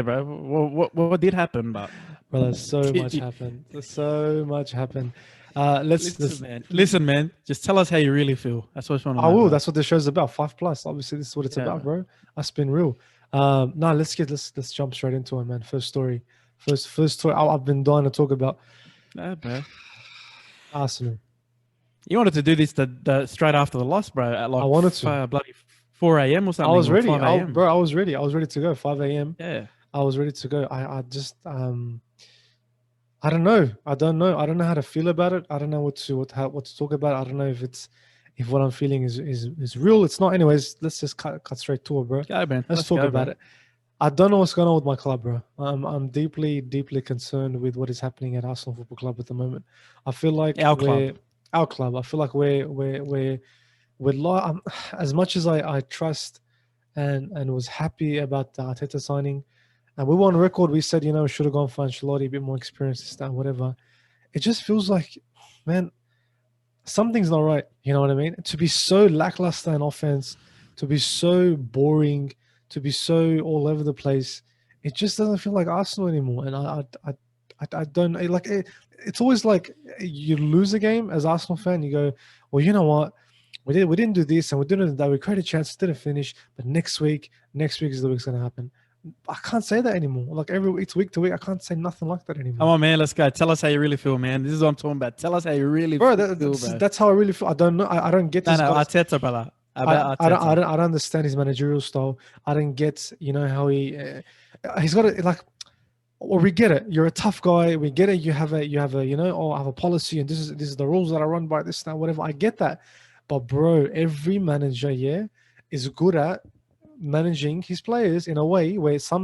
bro. What did happen? But Brother, so you- much you- happened. So much happened. Let's. listen, man. Just tell us how you really feel. That's what I want to I know, will. bro. That's what the show's about. 5 plus. Obviously, this is what it's Yeah, about, bro. bro. Us being real. No, let's jump straight into it, man. First story. First story. I've been dying to talk about Yeah, bro. Arsenal. You wanted to do this the straight after the loss, bro, at I like wanted to. bloody 4 a.m. or I something, was or ready. 5 a.m. Bro, I was ready. I was ready to go. 5 a.m. Yeah. I was ready to go. I just I don't know. I don't know. I don't know how to feel about it. I don't know what to talk about. I don't know if what I'm feeling is real. It's not. Anyways, let's just cut straight to it, bro. Let's go, man. Let's Let's talk go, about bro. it. I don't know what's going on with my club, bro. I'm deeply concerned with what is happening at Arsenal Football Club at the moment. I feel like Our we're club. our club. I feel like as much as I trust and was happy about the Arteta signing, and we were on record. We said, should have gone for Ancelotti, a bit more experience, this, that, whatever. It just feels like, man, something's not right. You know what I mean? To be so lackluster in offense, to be so boring, to be so all over the place, it just doesn't feel like Arsenal anymore. And I don't like it. It's always like you lose a game as Arsenal fan, you go, well, you know what? We didn't do this and we didn't do that. We created a chance, didn't finish. But next week is the week's gonna happen. I can't say that anymore. Like it's week to week. I can't say nothing like that Come anymore. on, man. Let's go. Tell us how you really feel, man. This is what I'm talking about. Tell us how you really Bro, feel, bro. that's how I really feel. I don't know. I don't get No, this no, guy's. Arteta, brother. I, About I don't I Arteta. don't I don't understand his managerial style. I don't get how he's got it like. Well, we get it. You're a tough guy. We get it. You have a I have a policy, and this is the rules that I run by. This now whatever. I get that, but bro, every manager, yeah, is good at managing his players in a way where some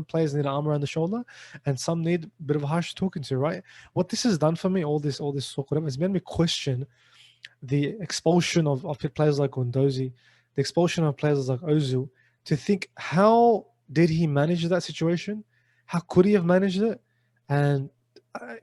players need an arm around the shoulder, and some need a bit of a harsh talking to. Right? What this has done for me, all this talk, whatever, has made me question the expulsion of players like Gondozi, the expulsion of players like Ozil, to think how did he manage that situation? How could he have managed it? And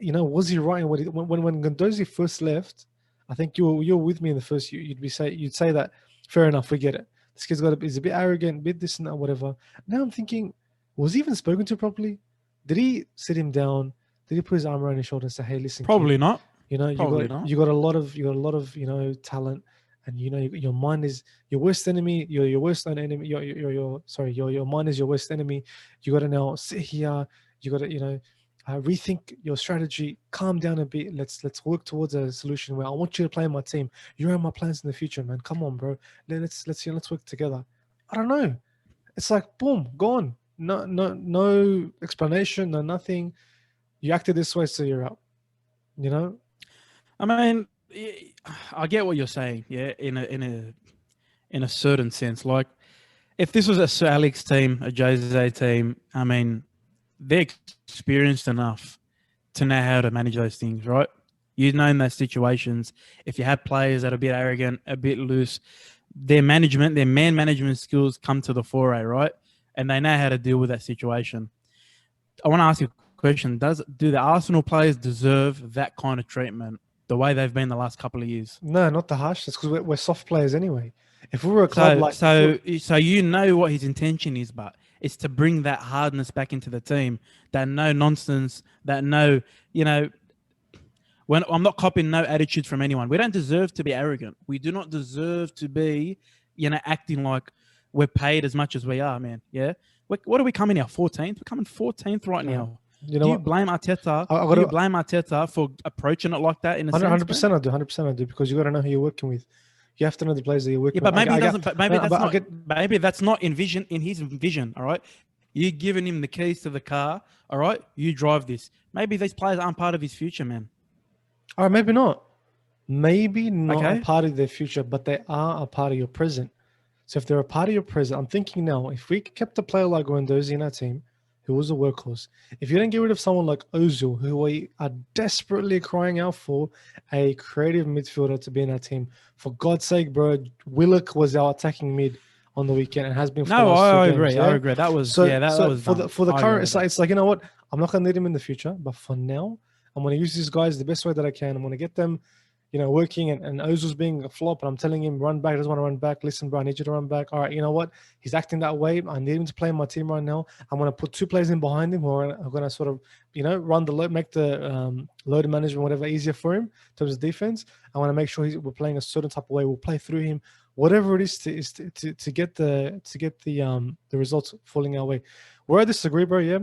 was he right in what when Gondozi first left? I think you're with me in the first. You'd say that fair enough. We get it. This kid's he's a bit arrogant, a bit this and that, whatever. Now I'm thinking, was he even spoken to properly? Did he sit him down? Did he put his arm around his shoulder and say, "Hey, listen, kid, Probably not. you Probably got not. you got a lot of talent, and your mind is your worst enemy. Your worst enemy. Your mind is your worst enemy. You got to now sit here. You got to rethink your strategy. Calm down a bit. Let's work towards a solution where I want you to play in my team. You're in my plans in the future, man. Come on, bro. Let's work together. I don't know. It's like boom, gone. No explanation. No nothing. You acted this way, so you're out. You know. I mean, I get what you're saying. Yeah, in a certain sense, like if this was a Sir Alex team, a Jose team, I mean, they're experienced enough to know how to manage those things, right? You know, in those situations, if you have players that are a bit arrogant, a bit loose, their man management skills come to the foray, right? And they know how to deal with that situation. I want to ask you a question. Do the Arsenal players deserve that kind of treatment the way they've been the last couple of years? No, not the harsh. That's because we're soft players anyway. If we were a club So, like, so, so you know what his intention is, but it's to bring that hardness back into the team. That no nonsense. That no, when I'm not copying no attitudes from anyone. We don't deserve to be arrogant. We do not deserve to be, acting like we're paid as much as we are, man. Yeah. What are we coming now? 14th. We're coming 14th right now. you know Do you what, blame Arteta? I Do you got blame Arteta for approaching it like that in a sense, 100%. I do 100%. I do because you got to know who you're working with. You have to know the players that you're working Yeah, but with. maybe he doesn't. Maybe that's but not. Maybe that's not in his vision. All right, you giving him the keys to the car. All right, you drive this. Maybe these players aren't part of his future, man. all right, maybe not. Maybe not a Okay. part of their future, but they are a part of your present. So if they're a part of your present, I'm thinking now, if we kept a player like Guendouzi in our team, who was a workhorse, if you don't get rid of someone like Ozil, who we are desperately crying out for a creative midfielder to be in our team, for God's sake, bro, Willock was our attacking mid on the weekend and has been for the No, last two I games. agree. I Yeah. agree. That was So that so was for dumb. the I agree current, with that. it's like, you know what? I'm not gonna need him in the future, but for now, I'm gonna use these guys the best way that I can. I'm gonna get them, working, and Ozil's being a flop, and I'm telling him run back, doesn't want to run back. Listen, bro, I need you to run back. All right, you know what? He's acting that way. I need him to play in my team right now. I'm going to put 2 players in behind him who are going to sort of, run the load, make the load management, whatever, easier for him in terms of defense. I want to make sure we're playing a certain type of way. We'll play through him, whatever it is to get the results falling our way. Where I disagree, bro, yeah.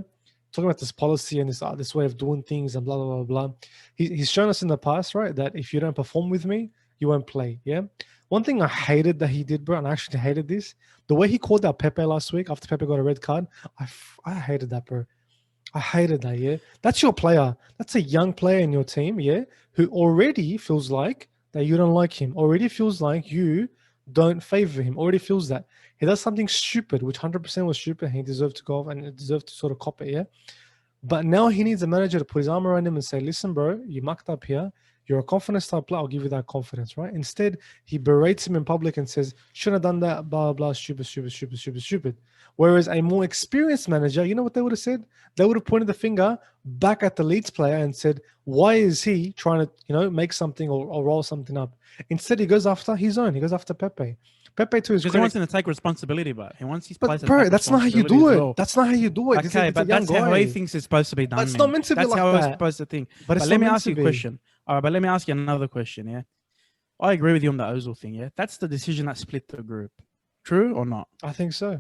Talking about this policy and this way of doing things and blah, blah, blah, blah. He's shown us in the past, right, that if you don't perform with me, you won't play, yeah? One thing I hated that he did, bro, and I actually hated this, the way he called out Pepe last week after Pepe got a red card, I hated that, bro. I hated that, yeah? That's your player. That's a young player in your team, yeah, who already feels like that you don't like him, already feels like you don't favor him, already feels that. He does something stupid, which 100% was stupid, and he deserved to go off and deserved to sort of cop it, yeah? But now he needs a manager to put his arm around him and say, listen, bro, you mucked up here. You're a confidence type player. I'll give you that confidence, right? Instead, he berates him in public and says, shouldn't have done that, blah, blah, stupid, stupid, stupid, stupid, stupid. Whereas a more experienced manager, you know what they would have said? They would have pointed the finger back at the Leeds player and said, why is he trying to, make something or roll something up? Instead, he goes after his own. He goes after Pepe. Pepe to his because he wants him to take responsibility, but he wants his players to bro, take that's not how you do it. well. That's not how you do it. Okay, but that's how he thinks it's supposed to be done. But it's not meant to be that's like how that. it's supposed to think. But let me ask you a question. All right, but let me ask you another question. Yeah, I agree with you on the Ozil thing. Yeah, that's the decision that split the group. True or not? I think so.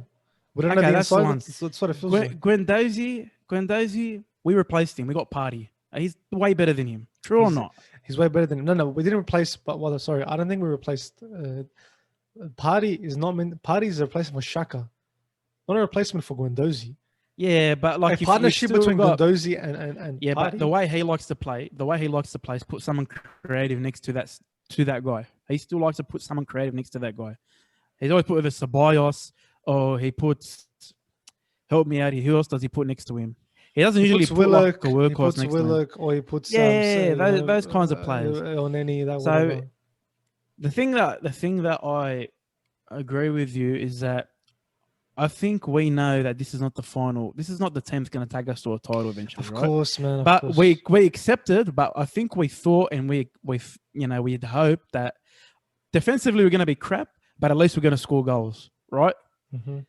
We don't okay, know the that's inside. one. That's what it feels like. Guendouzi, we replaced him. We got Party. He's way better than him. True or not? He's way better than him. No, we didn't replace. But sorry, I don't think we replaced. Party is not meant. Party is a replacement for Xhaka, not a replacement for Guendouzi. Yeah, but like a partnership between Guendouzi and yeah, Party. but the way he likes to play, is put someone creative next to that guy. He still likes to put someone creative next to that guy. He's always put either Ceballos or he puts. Help me out here. Who else does he put next to him? He doesn't usually put like a workhorse next to him. Or he puts those kinds of players. On any that. So whatever. the thing that I agree with you is that I think we know that this is not the final. This is not the team that's going to take us to a title eventually, right? Of course, man. But we accepted. But I think we thought and we'd hoped that defensively we're going to be crap, but at least we're going to score goals, right? Mm-hmm.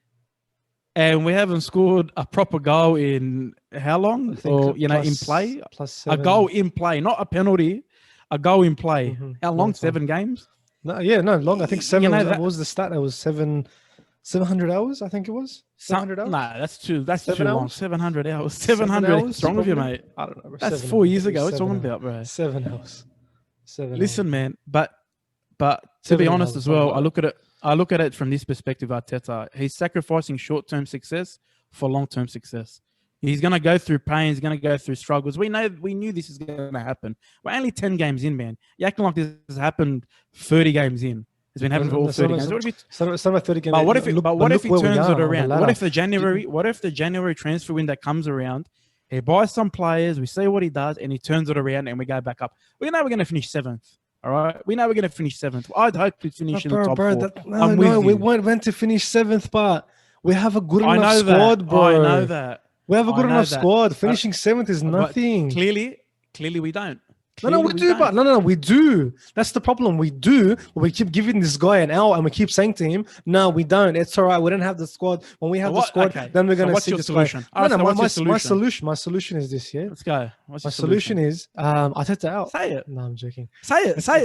And we haven't scored a proper goal in how long? Or in play, +7. A goal in play, not a penalty. A goal in play. Mm-hmm. How long? 7 games? No, long. I think 7. What was the stat? It was 700 hours. I think it was 700 hours. Nah, that's too long. 700 hours. 700 hours. What's wrong with you, mate? I don't know. Bro. That's 4 years ago. What's wrong about, bro? 7 hours. 7. Listen, man. But to be honest as well, I look at it from this perspective. Arteta, he's sacrificing short-term success for long-term success. He's going to go through pain. He's going to go through struggles. We knew this is going to happen. We're only 10 games in, man. You're acting like this has happened 30 games in. It's been happening for all 30 games. Some 30 games. But what if he turns it around? What if the January transfer window comes around? He buys some players. We see what he does, and he turns it around, and we go back up. We know we're going to finish 7th. All right, we know we're going to finish 7th. I'd hope to finish in the top 4. We weren't meant to finish 7th, but we have a good enough squad, bro. I know that. We have a good enough squad. Finishing 7th is nothing. Clearly we don't. We do. That's the problem. We do. But we keep giving this guy an L, and we keep saying to him, "No, we don't. It's all right. We don't have the squad. When we have the squad, then we're going to see the solution." My solution is this. Yeah, let's go. My solution is Arteta out. Say it. No, I'm joking. Say it. No, say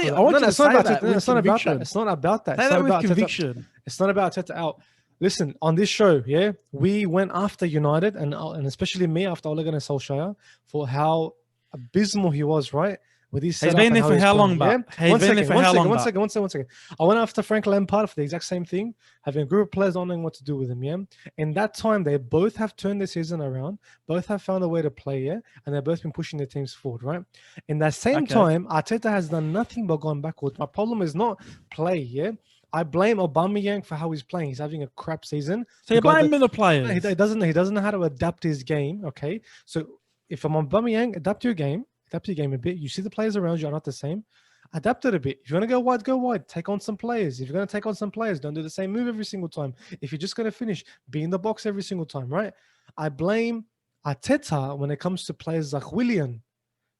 it. I want you to say that. It's not about that. It's not about that. Say that with conviction. It's not about Arteta out. Listen, on this show, yeah, we went after United and especially me after Ole Gunnar Solskjaer for how abysmal he was, right? With his he's been there for how long, but one second. I went after Frank Lampard for the exact same thing, having a group of players not knowing what to do with him, yeah? In that time, they both have turned the season around, both have found a way to play, yeah? And they've both been pushing their teams forward, right? In that same time, Arteta has done nothing but gone backwards. My problem is not play, yeah? I blame Aubameyang for how he's playing. He's having a crap season. So you blame the players. He doesn't know how to adapt his game, okay? So if I'm Aubameyang, adapt your game a bit. You see the players around you are not the same. Adapt it a bit. If you want to go wide. Take on some players. If you're going to take on some players, don't do the same move every single time. If you're just going to finish, be in the box every single time, right? I blame Arteta when it comes to players like Willian,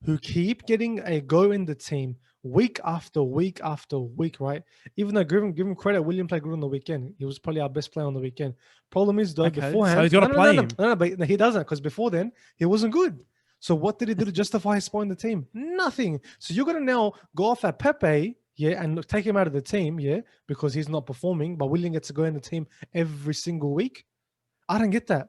who keep getting a go in the team week after week after week, right? Even though give him credit, William played good on the weekend. He was probably our best player on the weekend. Problem is though, Okay, so beforehand, he's got to play him. no, but he doesn't because before then he wasn't good. So what did he do to justify his spot in the team? Nothing. So you're gonna now go off at Pepe, yeah, and take him out of the team, yeah, because he's not performing, but William gets to go in the team every single week. I don't get that.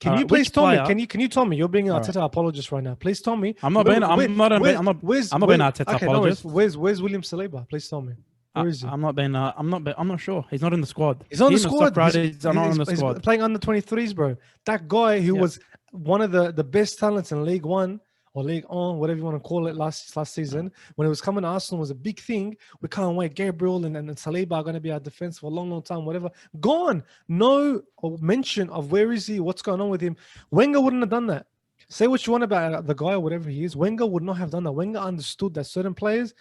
Can you please tell me? Can you tell me? You're being an Arteta apologist right now. Please tell me. I'm not being Arteta apologist. Where's William Saliba? Please tell me. Where is he? I'm not sure. He's not in the squad. He's on the squad. He's not on the squad. He's playing under 23s, bro. That guy who was one of the best talents in League One or League On, whatever you want to call it, last season, when it was coming to Arsenal, was a big thing. We can't wait. Gabriel and Saliba are going to be our defense for a long, long time, whatever. Gone. No mention of where is he, what's going on with him. Wenger wouldn't have done that. Say what you want about the guy or whatever he is. Wenger would not have done that. Wenger understood that certain players,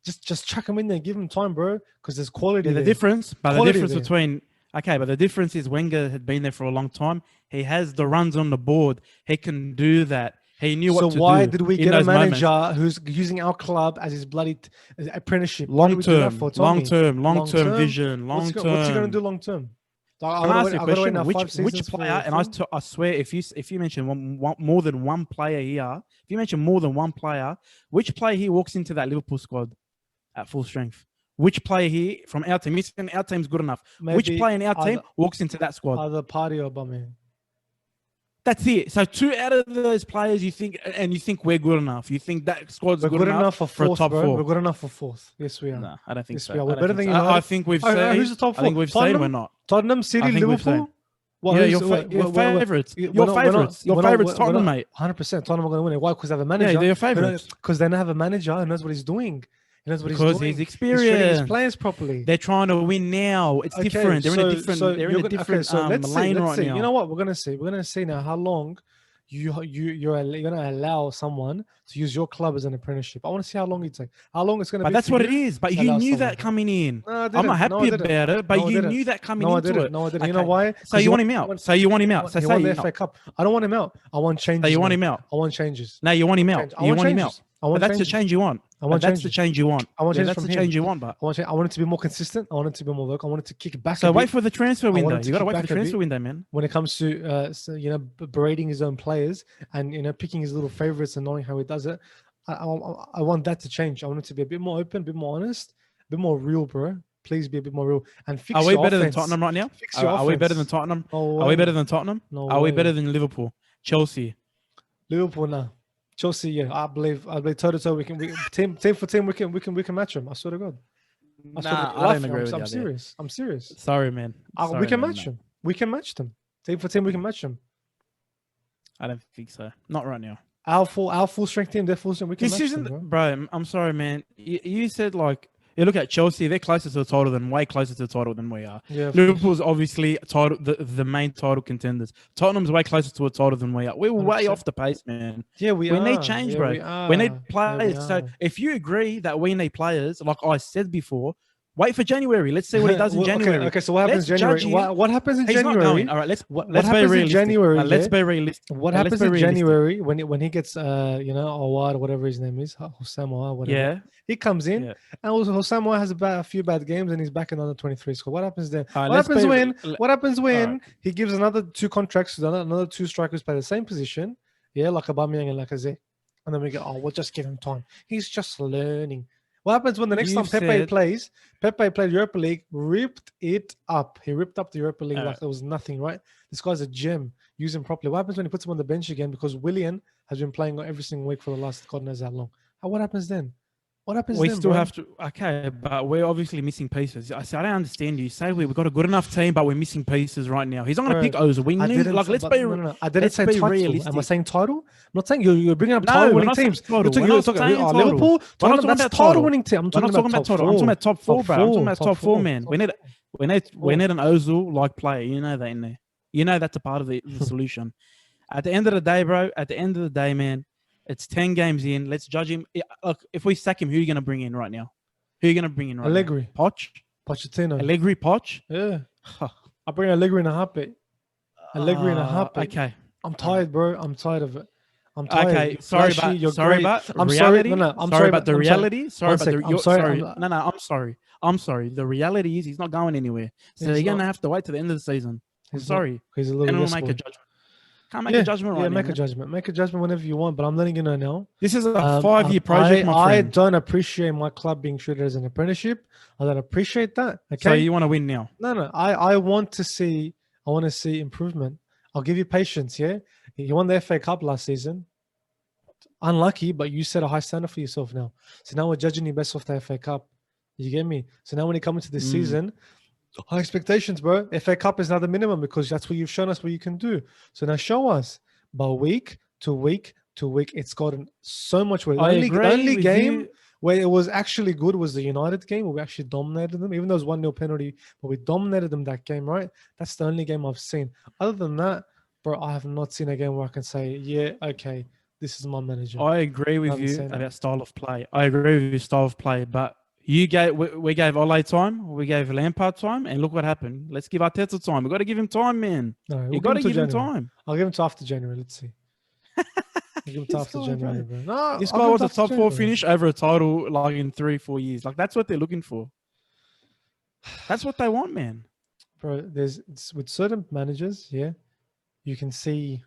just chuck him in there and give him time, bro, because there's quality there. The difference between... Okay, but the difference is Wenger had been there for a long time. He has the runs on the board. He can do that. He knew what to do. So why did we get a manager who's using our club as his bloody apprenticeship? Long-term vision, long-term. What's he going to do long-term? Can I ask you a question? Which player, and I swear, if you mention more than one player here, if you mention more than one player, which player he walks into that Liverpool squad at full strength? Which player here from our team? Our team's good enough. Which player in our team walks into that squad? Either Party or Bummy. That's it. So 2 out of those players you think we're good enough. You think that squad's good enough for fourth, a top bro. 4. We're good enough for fourth. Yes, we are. No, I don't think so. We are. We're better than you. I think we've said. Who's the top 4? I think we've said we're not. Tottenham, City, Liverpool. Your favourites. Your favourites, Tottenham, mate. 100%. Tottenham are going to win it. Why? Because they have a manager. Yeah, they're your favourites. Because they don't have a manager who knows what he's doing. Because he's experienced. He's treating his players properly. They're trying to win now. It's different. They're in a different lane right now. You know what? We're going to see. We're going to see now how long you're going to allow someone to use your club as an apprenticeship. I want to see how long it takes. How long it's going to be. But that's what it is. But you knew that coming in. I'm not happy about it. But you knew that coming into it. No, I didn't. You know why? So you want him out. So you want him out. So say the FA Cup. I don't want him out. I want changes. So you want him out. I want changes. No, you want him out. You want him out. But that's the change you want. That's the change you want. I want that's the change you want. But I want it to be more consistent. I want it to be more work. I want it to kick back. So wait for the transfer window. You got to wait for the transfer window, man. When it comes to berating his own players and picking his little favorites and knowing how he does it, I want that to change. I want it to be a bit more open, a bit more honest, a bit more real, bro. Please be a bit more real and fix. Are we better than Tottenham right now? Are we better than Tottenham? Are we better than Tottenham? Are we better than Liverpool? Chelsea? Liverpool now. Chelsea, yeah, I believe toe to toe. We can team for team. We can match them. I swear to God. I don't agree with you. I'm serious. Sorry, man. We can match them. We can match them. Team for team, we can match them. I don't think so. Not right now. Our full strength team, their full strength. We can match them, bro. I'm sorry, man. You said like. You look at Chelsea; they're closer to the title way closer to the title than we are. Yeah, Liverpool's obviously the main title contenders. Tottenham's way closer to a title than we are. We're way off the pace, man. Yeah, we need change, bro. We need players. So if you agree that we need players, like I said before, wait for January. Let's see what he does in January. Okay, so what happens in January? What happens in January? All right, let's be realistic. Let's be realistic. What happens in January when he gets Awad, whatever his name is, Hosama, whatever. Yeah. He comes in, and also Hosama has a few bad games, and he's back in under 23 squad. What happens then? What happens when he gives another 2 contracts to another 2 strikers play the same position? Yeah, like Aubameyang and Lacazette, and then we go, we'll just give him time. He's just learning. What happens when the next time Pepe plays Europa League, ripped it up. He ripped up the Europa League like there was nothing, right? This guy's a gem. Use him properly. What happens when he puts him on the bench again? Because Willian has been playing every single week for the last God knows how long. What happens then? We still have to, but we're obviously missing pieces. I don't understand you. Say we've got a good enough team, but we're missing pieces right now. He's not going to pick Ozil. We need, let's be realistic. I didn't say title. Realistic. Am I saying title? I'm not saying you're bringing up title-winning teams. You're talking Liverpool. That's title-winning team. I'm talking about title. I'm talking about top 4, bro. I'm talking about top 4, man. We need an Ozil-like player. You know that in there. You know that's a part of the solution. At the end of the day, bro. At the end of the day, man. It's 10 games in. Let's judge him. Look, if we sack him, who are you going to bring in right now? Who are you going to bring in right Allegri. now? Pochettino. Allegri, Poch? Yeah. I'll bring Allegri in a heartbeat. Okay. I'm tired, bro. I'm tired of it. I'm tired. Okay, You're sorry, flashy. but You're sorry, great. but I'm sorry. reality. No, no. I'm Sorry, sorry. but the I'm sorry. reality. Sorry, One but sec. the I'm you're, sorry. sorry. No, no. I'm sorry. I'm sorry. The reality is he's not going anywhere. So He's you're not. gonna have to wait to the end of the season. I'm He's not. sorry. He's a little Then we'll yes make boy. a judgment. Can't make a Yeah, judgment yeah. right now, Make a man. judgment. Make a judgment whenever you want. But I'm letting you know now. This is a 5-year project, my I friend. don't appreciate my club being treated as an apprenticeship. I don't appreciate that. Okay. So you want to win now? No, no. I want to see. I want to see improvement. I'll give you patience. Yeah. You won the FA Cup last season. Unlucky, but you set a high standard for yourself now. So now we're judging you best off the FA Cup. You get me? So now when you come into this season, high expectations, bro. FA Cup is now the minimum because that's what you've shown us what you can do. So now show us. But week to week to week, it's gotten so much worse. I The agree only with game you. where it was actually good was the United game where we actually dominated them, even though it was 1-0 penalty, but we dominated them that game, right? That's the only game I've seen. Other than that, bro, I have not seen a game where I can say, yeah, okay, this is my manager. I agree I with haven't you seen it. about style of play. I agree with your style of play, but we gave Ole time, we gave Lampard time, and look what happened. Let's give Arteta time. We got to give him time, man. No, we'll You give got him to till give him January. time. I'll give him to after January. Let's see. I'll give him to This after guy, January, bro. bro. No, This I'll guy give him was to a after top 4 January. finish over a title like in 3-4 years. Like that's what they're looking for. That's what they want, man. Bro, it's with certain managers, yeah, you can see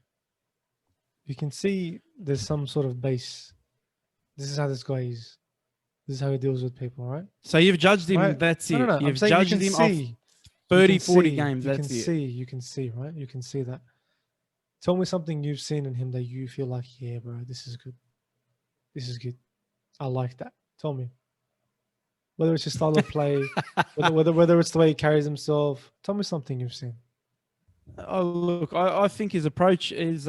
there's some sort of base. This is how this guy is. This is how he deals with people, right? So you've judged him. Right? That's No, it. no, no. I'm You've saying you judged can him off see. 30, 40 games. You That's can it. see. You can see, right? You can see that. Tell me something you've seen in him that you feel like, yeah, bro, this is good. This is good. I like that. Tell me. Whether it's his style of play, whether it's the way he carries himself. Tell me something you've seen. Oh look, I think his approach is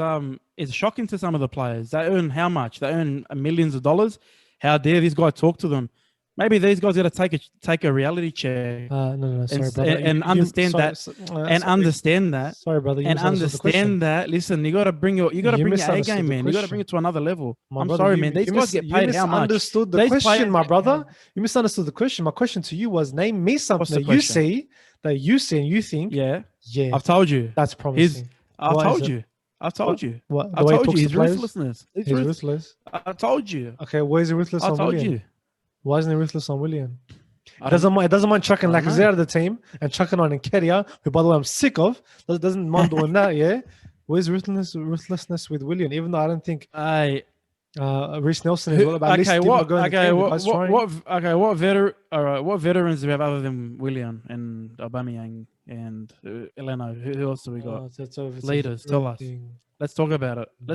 shocking to some of the players. They earn how much? They earn millions of dollars. How dare this guy talk to them? Maybe these guys got to take a reality check No, sorry, brother. and understand understand that. Sorry, brother. You And misunderstood the question. understand that. Listen, you got to bring your A misunderstood game, the man. You got to bring question. it to another level. My I'm brother, sorry, you- man. These you guys get paid how much? misunderstood the These question, players my get brother. paid. You misunderstood the question. My question to you was: name me something What's the that you question? see and you think, Yeah, yeah, I've told you. that's promising. I've What is told it? you. I've told you. What? The I way he told talks you to his players? ruthlessness. He's ruthless. I told you. Okay, where's he ruthless I on told Willian? you. Why isn't he ruthless on Willian? I It doesn't mind chucking I don't Lacazette know. out of the team and chucking on Nketiah, who, by the way, I'm sick of. Doesn't mind doing that, yeah? Where's ruthlessness with Willian? Even though I don't think Hey, Reece Nelson is well, but at least people are going to the game. The guy's trying. what veterans do we have other than Willian and Aubameyang and Eleno? Who else do we got? It's a Leaders, tell veteran us. thing. Let's talk about it. But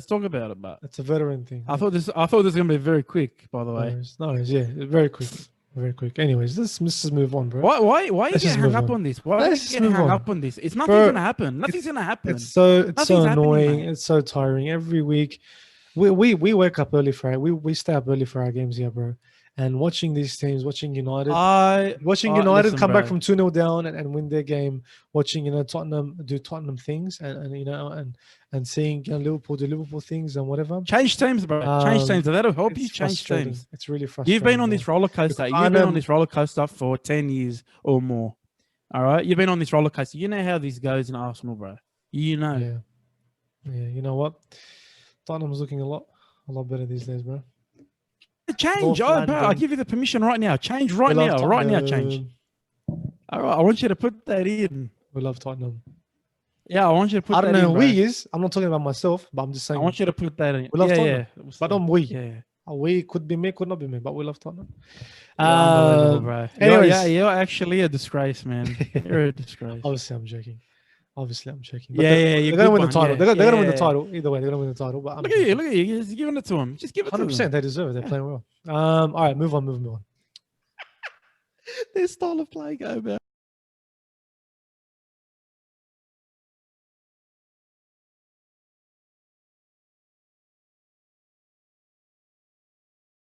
It's a veteran thing. I thought this was gonna be very quick. By the way, No, yeah, very quick. Very quick. Anyways, let's just move on, bro. why are you Let's just getting hung move up on. on this? Why are Let's you just getting move hung on. up on this? It's nothing's Bro, gonna happen. Nothing's gonna happen. It's so Nothing's happening, annoying. mate. It's so tiring. Every week, we wake up early for we stay up early for our games here, bro. And watching these teams, watching United, United listen, come back bro. from 2-0 down and win their game, watching Tottenham do Tottenham things and seeing Liverpool do Liverpool things and whatever. Change teams, bro. Change teams. That'll help It's you change frustrating. teams. It's really frustrating. You've been on bro. this roller coaster. Because You've been on this roller coaster for 10 years or more. All right? You've been on this roller coaster. You know how this goes in Arsenal, bro. You know. Yeah. You know what? Tottenham's looking a lot better these days, bro. Change. North Oh, bro, I'll London. give you the permission right now. Change right We love now. Right now, Tottenham. change. All right. I want you to put that in. We love Tottenham. Yeah, I want you to put I that don't in. know who bro. we is. I'm not talking about myself, but I'm just I saying. want you to put that in. We love Tottenham. Yeah. But I'm we. Yeah. We could be me, could not be me, but we love Tottenham. You're unbelievable, bro. Anyways, You're actually a disgrace, man. You're a disgrace. obviously I'm joking. But Yeah, they're gonna win the title. Yeah, They're gonna win the yeah. title. Either way, they're gonna win the title. But Look at you. You're just giving it to him. Just give it to 100%. them. They deserve it. They're playing well. All right, move on. Their style of play, go, man.